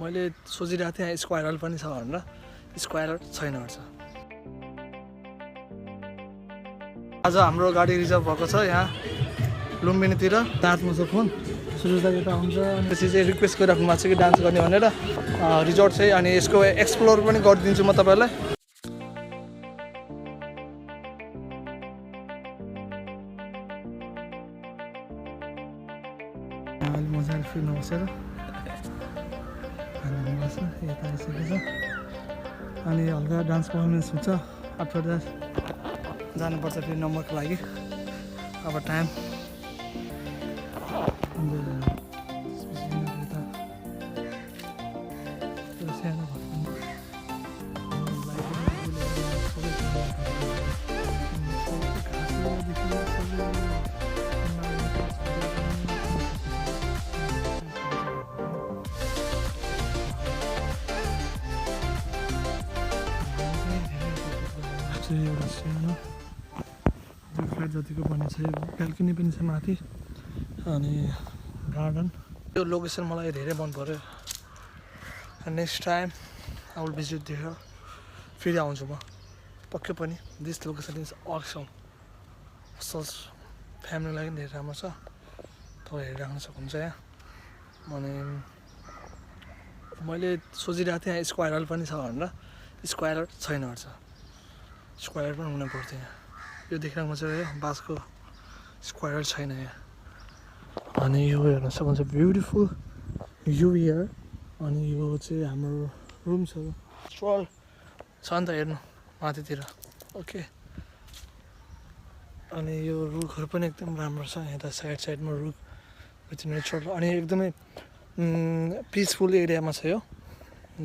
मैले सोचिरहेको थिएँ यहाँ स्क्वायरल पनि छ भनेर, स्क्वायरल छैन रहेछ। आज हाम्रो गाडी रिजर्भ भएको छ यहाँ लुम्बिनीतिर। डान्समा छ फोन सुरुजदा यता हुन्छ, त्यसपछि चाहिँ रिक्वेस्ट गरिराख्नु भएको छ कि डान्स गर्ने भनेर रिजोर्ट चाहिँ, अनि यसको एक्सप्लोर पनि गरिदिन्छु म तपाईँलाई। अहिले मजाले फिल्म बसेर यता आइसकेको छ, अनि हल्का डान्स पर्फर्मेन्स हुन्छ। आफ्टर द्याट जानुपर्छ फेरि नम्बरको लागि। अब टाइम एउटा सानो फ्ल्याट जतिको बनेको छ, ब्याल्कनी पनि छ माथि, अनि गार्डन। यो लोकेसन मलाई धेरै मन पर्यो। Next time I will visit there, फेरि आउँछु म पक्कै पनि। दिस लोकेसन इज असम, असल फ्यामिलीलाई पनि धेरै राम्रो छ, तपाईँ हेरिराख्न सक्नुहुन्छ यहाँ। अनि मैले सोचिरहेको थिएँ यहाँ स्क्वायरल पनि छ भनेर, स्क्वायरल छैन रहेछ। स्क्वायर पनि हुन पर्थ्यो यहाँ। यो देखिरहेको चाहिँ यो बाँसको स्क्वायर छैन यहाँ। अनि यो हेर्न सक्नुहुन्छ ब्युटिफुल भ्यू हियर। अनि यो चाहिँ हाम्रो रुम छ, स्ट्रल छ नि त हेर्नु माथितिर। ओके, अनि यो रुखहरू पनि एकदम राम्रो छ यता साइडमा रुख विथ नेचर, अनि एकदमै पिसफुल एरियामा छ यो।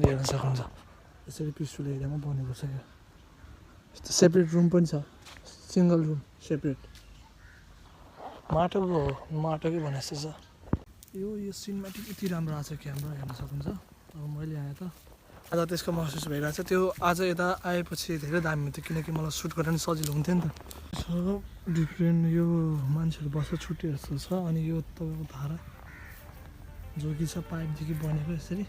हेर्न सक्नुहुन्छ यसरी पिसफुल एरियामा बनेको छ यो। यस्तो सेपरेट रुम पनि छ, सिङ्गल रुम सेपरेट, माटोको हो, माटोकै भने जस्तो छ। यो सिनेमेटिक यति राम्रो आएको छ क्यामेरा, हेर्न सक्नुहुन्छ। अब मैले आएँ त आज त्यसको महसुस भइरहेको छ। त्यो आज यता आएपछि धेरै दामी हुन्थ्यो, किनकि मलाई सुट गर्न पनि सजिलो हुन्थ्यो नि त। सब डिफ्रेन्ट यो मान्छेहरू बस्छ छुट्टी जस्तो छ। अनि यो तपाईँको धारा जोगी छ, पाइपदेखि बनेको यसरी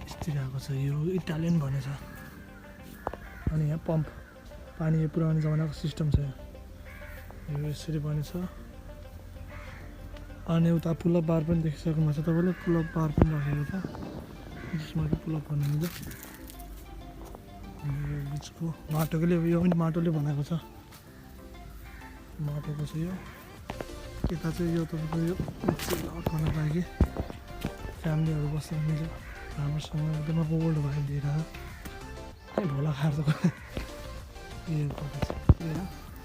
यस्तो छ। यो इटालियन भनेछ। अनि यहाँ पम्प, पानी यो पुरानो जमानाको सिस्टम छ यो यसरी बनेछ। अनि उता पुलअप बार पनि देखिसक्नु भएको छ तपाईँले, पुलअप बार पनि राखेको छ जसमा कि पुलअप गर्नु मिल्छ। यो बिचको माटोले, यो पनि माटोले बनाएको छ, माटोको छ यो। यता चाहिँ यो तपाईँको यो लक गर्नको लागि फ्यामिलीहरू बस्न मिल्छ राम्रोसँग, एकदम ओल्ड भाइ दिएर भोला खाएर त यो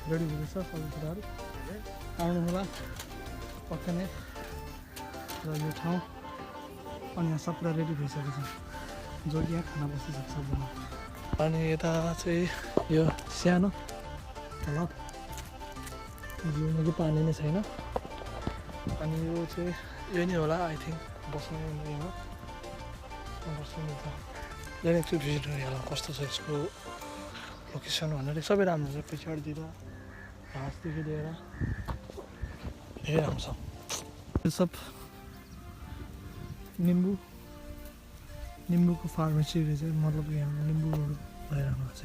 रेडी हुँदैछ सबै कुराहरू। आउनु होला पक्कै नै। र यो ठाउँ अनि यहाँ सब कुरा रेडी भइसकेको छ, जो कि यहाँ खाना बसिसक्छ सबजना। अनि यता चाहिँ यो सानो तलब, जिउमा कि पानी नै छैन। अनि यो चाहिँ यो नै होला आई थिङ्क बस्ने यहाँ बस्नु मिल्छ। एकचोटि भिजिट गरिहालौँ कस्तो छ यसको लोकेसन भनेर। सबै राम्रो छ, पछाडितिर घाँसदेखि लिएर धेरै राम्रो छ। यो सब निम्बुको फार्मेसी रहेछ, मतलब यहाँ निम्बुहरू भइरहेको छ।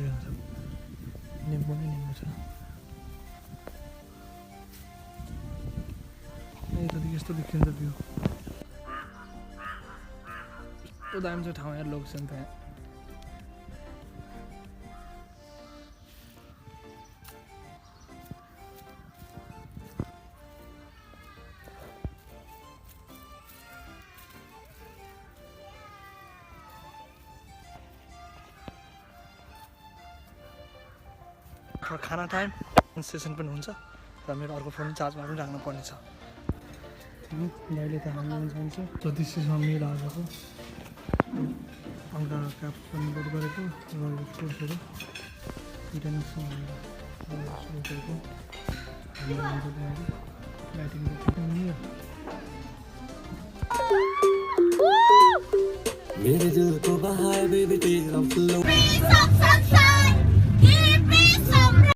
निम्बु नै निम्बु छ। यतादेखि यस्तो देखिन्छ भ्यू, यस्तो दामी छ ठाउँ यहाँ, लोकेसन त यहाँ। खाना टाइम सेसन पनि हुन्छ र मेरो अर्को फोन चार्जमा पनि राख्नु पर्ने छ। दाइले त हामी जान्छ जति सिसमा मेरो आएको हल्का क्याप पनि लोड गरेको र यो कोर्सहरू इन्टरनेसनल सोचेको ब्याटिङ मेरे दिल को बहाए बेबी तेरा फ्लो